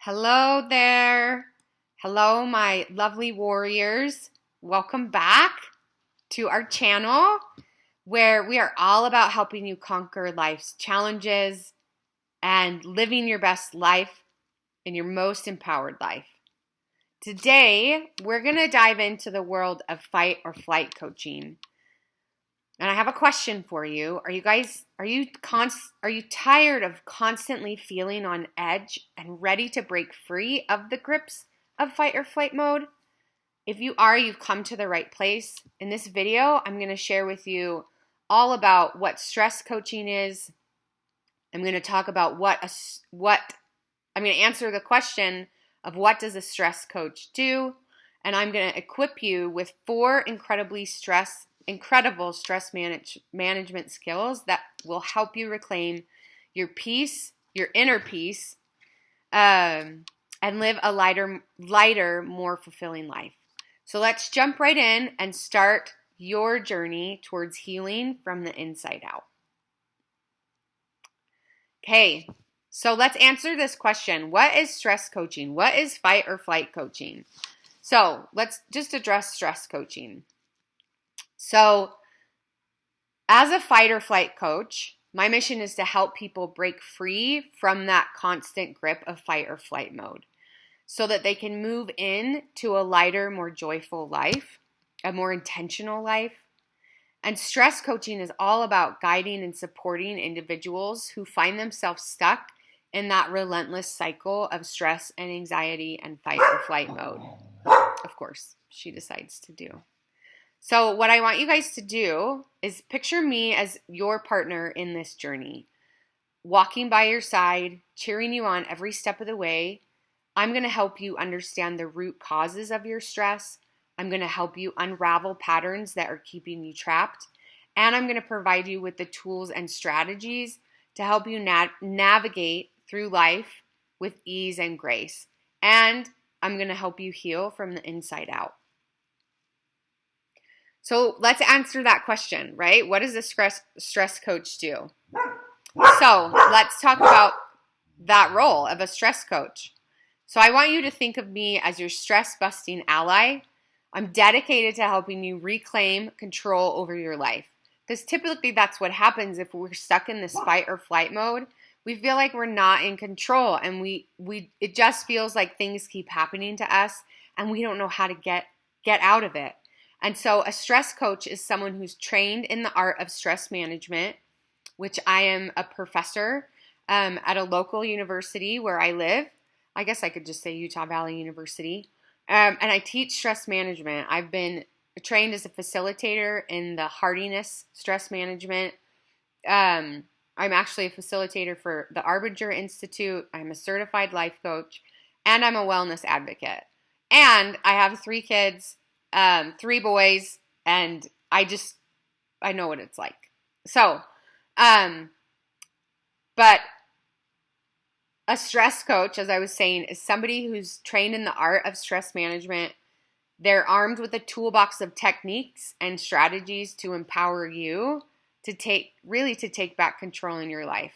Hello there. Hello, my lovely warriors. Welcome back to our channel where we are all about helping you conquer life's challenges and living your best life in your most empowered life. Today, we're going to dive into the world of fight or flight coaching. And I have a question for you. Are you tired of constantly feeling on edge and ready to break free of the grips of fight or flight mode? If you are, you've come to the right place. In this video, I'm going to share with you all about what stress coaching is. I'm going to talk about I'm going to answer the question of what does a stress coach do, and I'm going to equip you with 4 incredible stress management skills that will help you reclaim your peace, your inner peace, and live a lighter, more fulfilling life. So let's jump right in and start your journey towards healing from the inside out. Okay, so let's answer this question. What is stress coaching? What is fight or flight coaching? So let's just address stress coaching. So as a fight or flight coach, my mission is to help people break free from that constant grip of fight or flight mode so that they can move into a lighter, more joyful life, a more intentional life. And stress coaching is all about guiding and supporting individuals who find themselves stuck in that relentless cycle of stress and anxiety and fight or flight mode. Of course, she decides to do. So what I want you guys to do is picture me as your partner in this journey, walking by your side, cheering you on every step of the way. I'm going to help you understand the root causes of your stress. I'm going to help you unravel patterns that are keeping you trapped. And I'm going to provide you with the tools and strategies to help you navigate through life with ease and grace. And I'm going to help you heal from the inside out. So let's answer that question, right? What does a stress coach do? So let's talk about that role of a stress coach. So I want you to think of me as your stress-busting ally. I'm dedicated to helping you reclaim control over your life. Because typically that's what happens if we're stuck in this fight or flight mode. We feel like we're not in control, and it just feels like things keep happening to us and we don't know how to get out of it. And so a stress coach is someone who's trained in the art of stress management, which I am a professor at a local university where I live. I guess I could just say Utah Valley University. And I teach stress management. I've been trained as a facilitator in the Hardiness stress management. I'm actually a facilitator for the Arbinger Institute. I'm a certified life coach, and I'm a wellness advocate. And I have 3 kids. 3 boys, and I know what it's like. So, but a stress coach, as I was saying, is somebody who's trained in the art of stress management. They're armed with a toolbox of techniques and strategies to empower you to take back control in your life.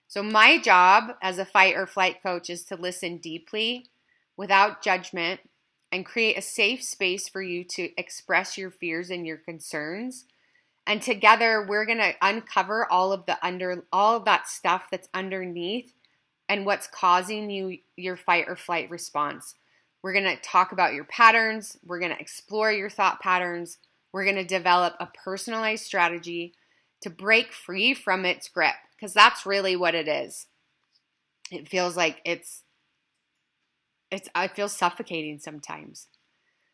So my job as a fight or flight coach is to listen deeply without judgment and create a safe space for you to express your fears and your concerns. And together, we're going to uncover all of that stuff that's underneath and what's causing your fight or flight response. We're going to talk about your patterns. We're going to explore your thought patterns. We're going to develop a personalized strategy to break free from its grip, because that's really what it is. It feels like I feel suffocating sometimes.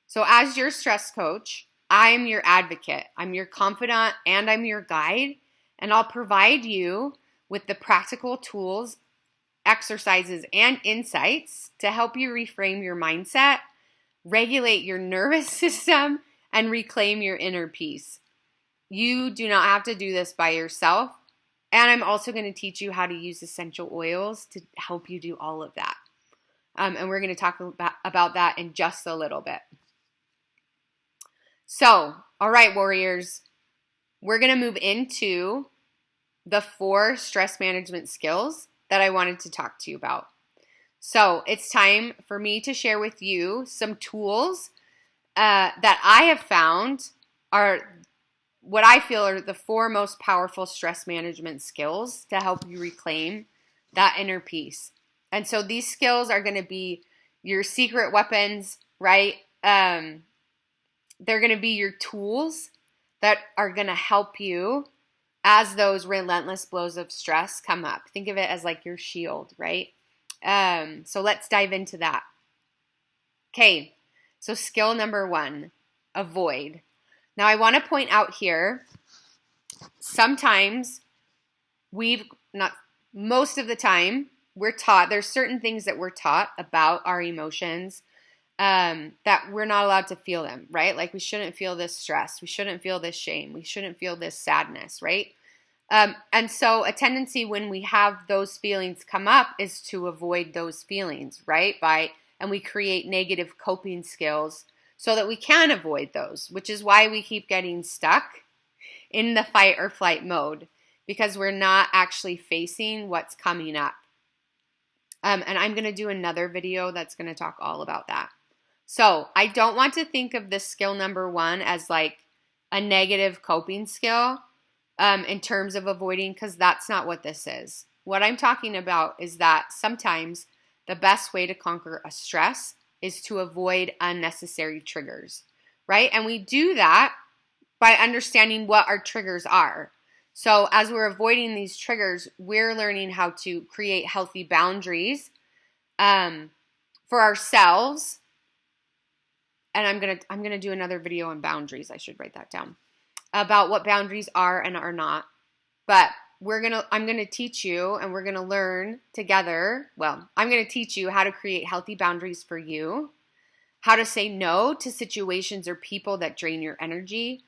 So as your stress coach, I am your advocate. I'm your confidant and I'm your guide. And I'll provide you with the practical tools, exercises, and insights to help you reframe your mindset, regulate your nervous system, and reclaim your inner peace. You do not have to do this by yourself. And I'm also going to teach you how to use essential oils to help you do all of that. And we're going to talk about that in just a little bit. So, all right, warriors, we're going to move into the 4 stress management skills that I wanted to talk to you about. So it's time for me to share with you some tools that I have found are what I feel are the 4 most powerful stress management skills to help you reclaim that inner peace. And so these skills are going to be your secret weapons, right? They're going to be your tools that are going to help you as those relentless blows of stress come up. Think of it as like your shield, right? So let's dive into that. Okay, so skill number 1, avoid. Now I want to point out here, sometimes most of the time, we're taught, there's certain things that we're taught about our emotions that we're not allowed to feel them, right? Like we shouldn't feel this stress. We shouldn't feel this shame. We shouldn't feel this sadness, right? And so a tendency when we have those feelings come up is to avoid those feelings, right? And we create negative coping skills so that we can avoid those, which is why we keep getting stuck in the fight or flight mode, because we're not actually facing what's coming up. And I'm going to do another video that's going to talk all about that. So I don't want to think of this skill number 1 as like a negative coping skill in terms of avoiding, because that's not what this is. What I'm talking about is that sometimes the best way to conquer a stress is to avoid unnecessary triggers, right? And we do that by understanding what our triggers are. So as we're avoiding these triggers, we're learning how to create healthy boundaries for ourselves. And I'm gonna do another video on boundaries. I should write that down, about what boundaries are and are not. But I'm gonna teach you, and we're gonna learn together. Well, I'm gonna teach you how to create healthy boundaries for you, how to say no to situations or people that drain your energy.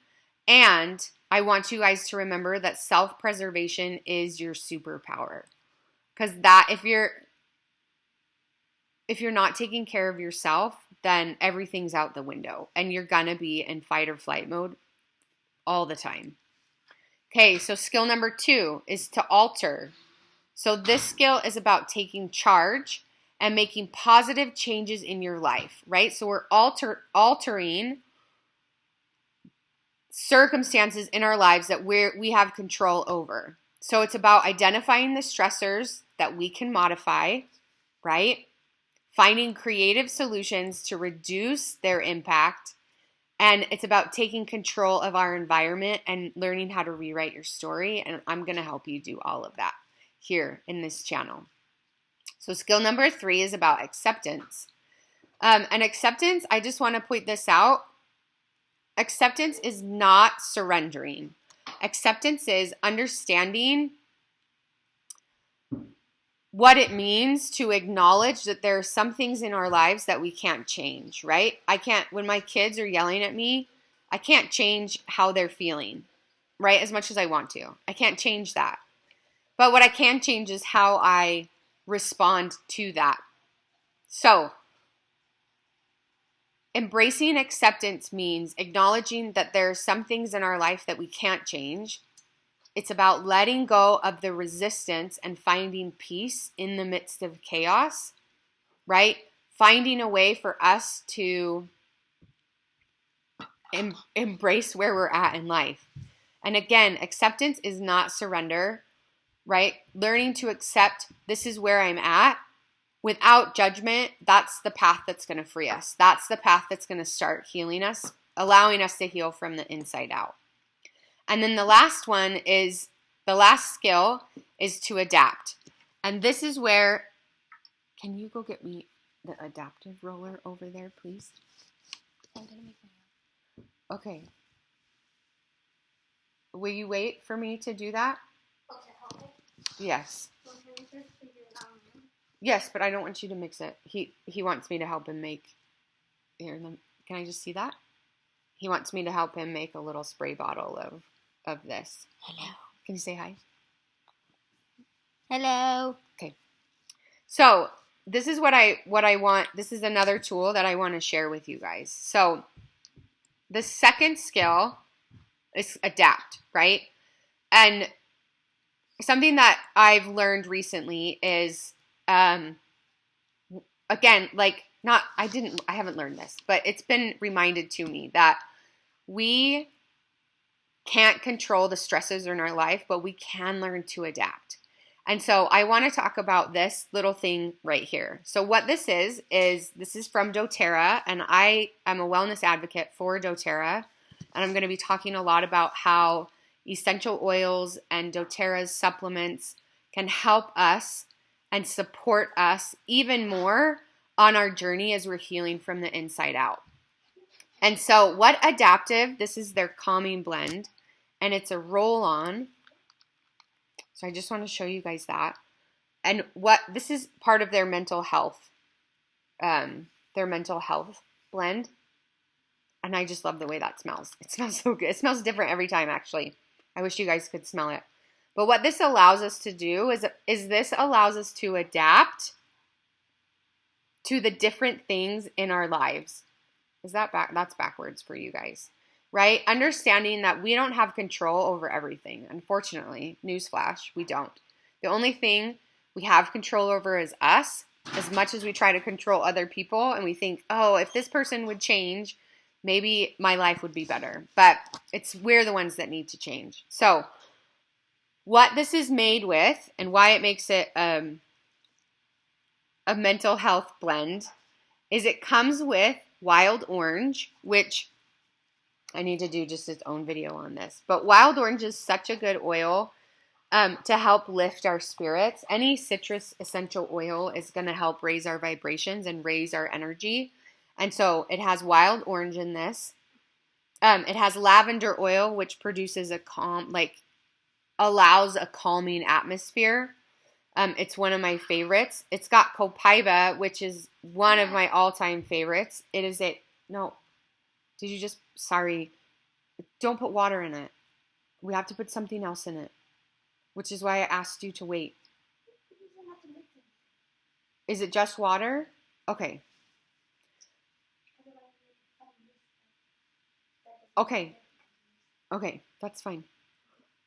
And I want you guys to remember that self-preservation is your superpower. Because if you're not taking care of yourself, then everything's out the window and you're gonna be in fight or flight mode all the time. Okay, so skill number 2 is to alter. So this skill is about taking charge and making positive changes in your life, right? So we're altering circumstances in our lives that we have control over. So it's about identifying the stressors that we can modify, right? Finding creative solutions to reduce their impact. And it's about taking control of our environment and learning how to rewrite your story. And I'm going to help you do all of that here in this channel. So skill number 3 is about acceptance. And acceptance, I just want to point this out. Acceptance is not surrendering. Acceptance is understanding what it means to acknowledge that there are some things in our lives that we can't change, right? When my kids are yelling at me, I can't change how they're feeling, right? As much as I want to. I can't change that. But what I can change is how I respond to that. So, embracing acceptance means acknowledging that there are some things in our life that we can't change. It's about letting go of the resistance and finding peace in the midst of chaos, right? Finding a way for us to embrace where we're at in life. And again, acceptance is not surrender, right? Learning to accept this is where I'm at without judgment, that's the path that's going to free us. That's the path that's going to start healing us, allowing us to heal from the inside out. And then the last skill is to adapt. And this is where, can you go get me the adaptive roller over there, please? I'm gonna make my own. Okay. Will you wait for me to do that? Okay, help me. Yes. Well, can we just figure it out? Yes, but I don't want you to mix it. He wants me to help him make. Here, can I just see that? He wants me to help him make a little spray bottle of this. Hello. Can you say hi? Hello. Okay. So this is what I want. This is another tool that I want to share with you guys. So the second skill is adapt, right? And something that I've learned recently is again, like I haven't learned this, but it's been reminded to me that we can't control the stresses in our life, but we can learn to adapt. And so I want to talk about this little thing right here. So what this is this is from doTERRA, and I am a wellness advocate for doTERRA, and I'm going to be talking a lot about how essential oils and doTERRA's supplements can help us and support us even more on our journey as we're healing from the inside out. And so what Adaptive, this is their calming blend, and it's a roll-on. So I just want to show you guys that. And this is part of their mental health blend. And I just love the way that smells. It smells so good. It smells different every time, actually. I wish you guys could smell it. But what this allows us to do is this allows us to adapt to the different things in our lives. Is that that's backwards for you guys, right? Understanding that we don't have control over everything. Unfortunately, newsflash, we don't. The only thing we have control over is us, as much as we try to control other people and we think, oh, if this person would change, maybe my life would be better. But we're the ones that need to change. So what this is made with and why it makes it a mental health blend is it comes with wild orange, which I need to do just its own video on this. But wild orange is such a good oil to help lift our spirits. Any citrus essential oil is going to help raise our vibrations and raise our energy. And so it has wild orange in this. It has lavender oil, which produces allows a calming atmosphere. It's one of my favorites. It's got copaiba, which is one of my all-time favorites. It is sorry, don't put water in it. We have to put something else in it, which is why I asked you to wait. Is it just water? Okay. Okay, that's fine.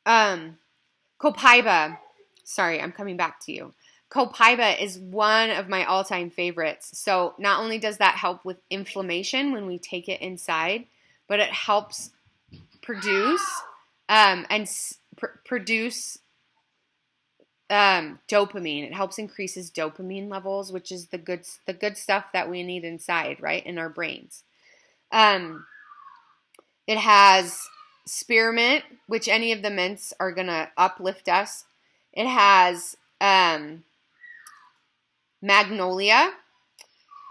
Copaiba. Sorry, I'm coming back to you. Copaiba is one of my all-time favorites. So not only does that help with inflammation when we take it inside, but it helps produce dopamine. It helps increases dopamine levels, which is the good stuff that we need inside, right, in our brains. It has spearmint, which any of the mints are gonna uplift us. It has magnolia.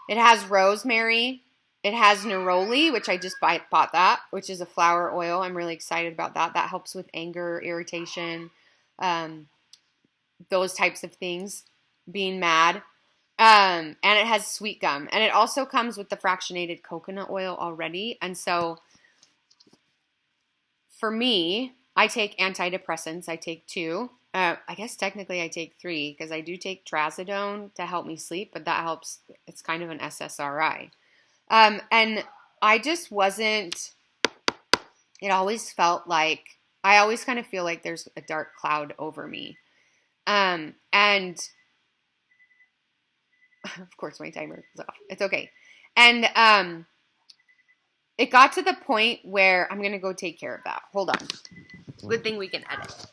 It has rosemary. It has neroli, which I just bought that, which is a flower oil. I'm really excited about that. That helps with anger, irritation, those types of things, being mad. And it has sweet gum. And it also comes with the fractionated coconut oil already. And so for me, I take antidepressants. I take 2. I guess technically I take 3 because I do take trazodone to help me sleep, but that helps. It's kind of an SSRI. And I just wasn't, it always felt like, I always kind of feel like there's a dark cloud over me. And of course my timer is off. It's okay. And it got to the point where I'm going to go take care of that. Hold on. Good thing we can edit.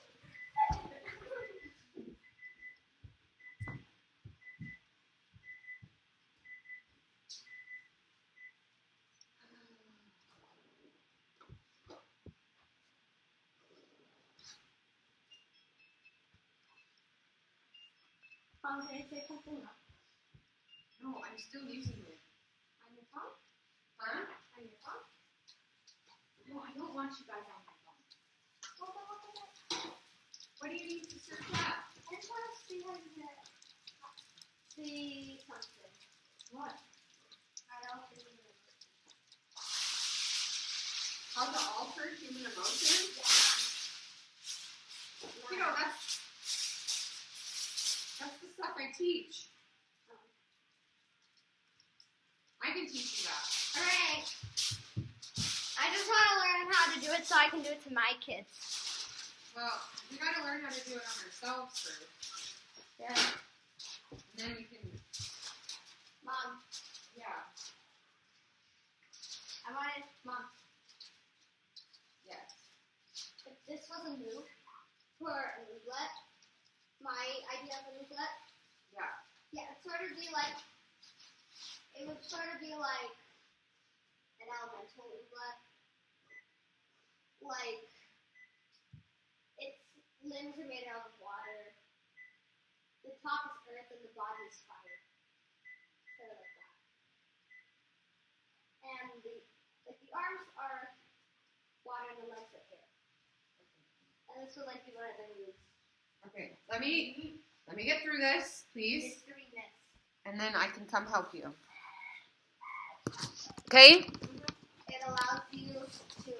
Can I say something else? No, I'm still using it. On your phone? Huh? On your phone? No, I don't want you guys on my phone. What What do you need to search up? I just want to see how you see something. What? I don't think How to alter human emotions? You know, that's the stuff I teach. I can teach you that. Alright. I just want to learn how to do it so I can do it to my kids. Well, we gotta learn how to do it on ourselves first. Yeah. And then we can. Mom, of be like an elemental oobleck. Like, its limbs are made out of water. The top is earth and the bottom is fire. Sort of like that. And the arms are water and the legs are air. And this would like be one of their moves. Okay, let me get through this, please. Mystery myths. And then I can come help you. Okay? It allows you to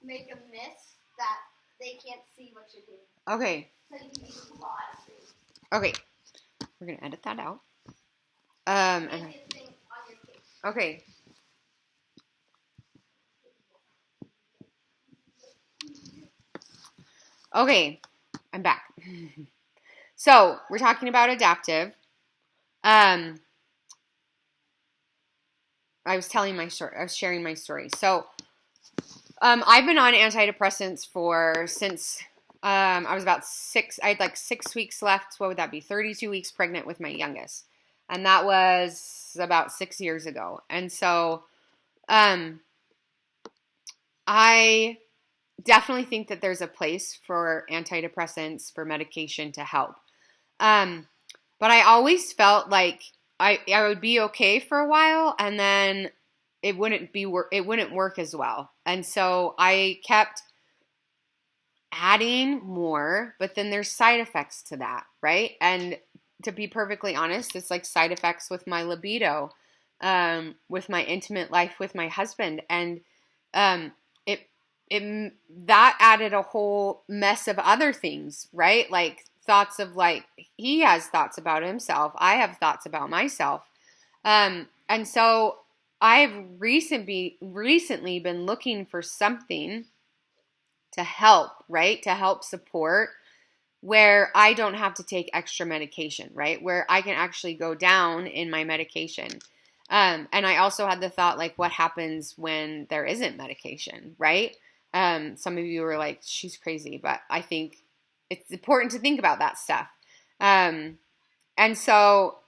make a mist that they can't see what you're doing. Okay. So you can use a lot of things. Okay. We're going to edit that out. Make it thing on your face. Okay. Okay. I'm back. So, we're talking about adaptive. I was sharing my story. So, I've been on antidepressants since I was about 6. I had like 6 weeks left. What would that be? 32 weeks pregnant with my youngest, and that was about 6 years ago. And so, I definitely think that there's a place for antidepressants, for medication to help. But I always felt like I would be okay for a while, and then it wouldn't work as well. And so I kept adding more, but then there's side effects to that, right? And to be perfectly honest, it's like side effects with my libido, with my intimate life with my husband, and that added a whole mess of other things, right? Like thoughts of like, he has thoughts about himself. I have thoughts about myself. And so I've recently been looking for something to help, right? To help support where I don't have to take extra medication, right? Where I can actually go down in my medication. And I also had the thought, like, what happens when there isn't medication, right? Some of you were like, she's crazy, but I think it's important to think about that stuff. And so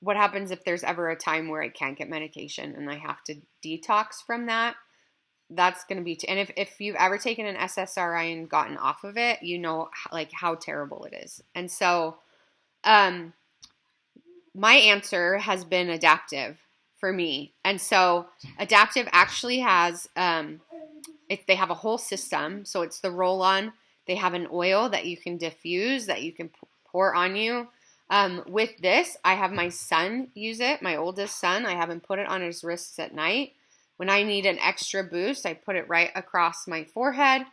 what happens if there's ever a time where I can't get medication and I have to detox from that? That's going to be, and if you've ever taken an SSRI and gotten off of it, you know, like how terrible it is. And so, my answer has been adaptive for me. And so adaptive actually has, they have a whole system. So it's the roll-on. They have an oil that you can diffuse, that you can pour on you. With this, I have my son use it, my oldest son. I have him put it on his wrists at night. When I need an extra boost, I put it right across my forehead.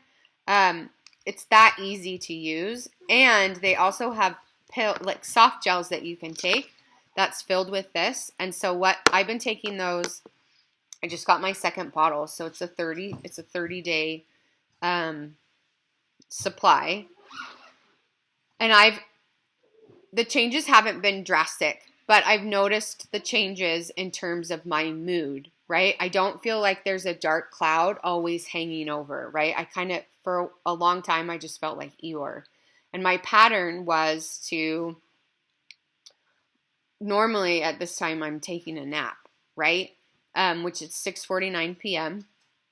It's that easy to use. And they also have like soft gels that you can take that's filled with this. And so what I've been taking those, I just got my second bottle. So it's a 30-day supply. And the changes haven't been drastic, but I've noticed the changes in terms of my mood, right? I don't feel like there's a dark cloud always hanging over, right? I kind of, for a long time, I just felt like Eeyore. And my pattern was to, normally at this time, I'm taking a nap, right? Which is 6:49 p.m.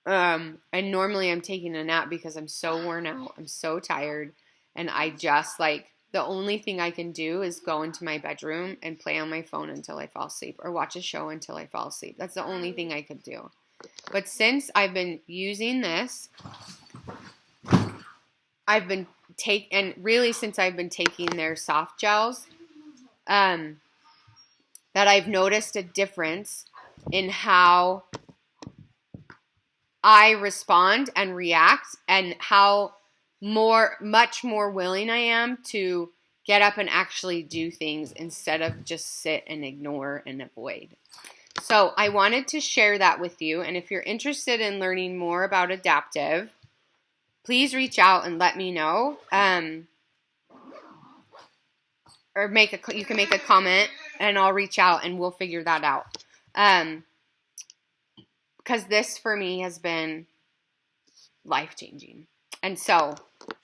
And normally I'm taking a nap because I'm so worn out. I'm so tired. And I just like, the only thing I can do is go into my bedroom and play on my phone until I fall asleep, or watch a show until I fall asleep. That's the only thing I could do. But since I've been using this, since I've been taking their soft gels, that I've noticed a difference in how I respond and react, and how much more willing I am to get up and actually do things instead of just sit and ignore and avoid. So I wanted to share that with you. And if you're interested in learning more about adaptive, please reach out and let me know. Or you can make a comment and I'll reach out and we'll figure that out. Because this for me has been life-changing. And so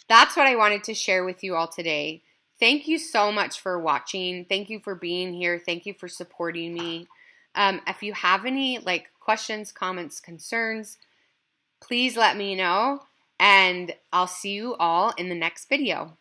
that's what I wanted to share with you all today. Thank you so much for watching. Thank you for being here. Thank you for supporting me. If you have any questions, comments, concerns, please let me know, and I'll see you all in the next video.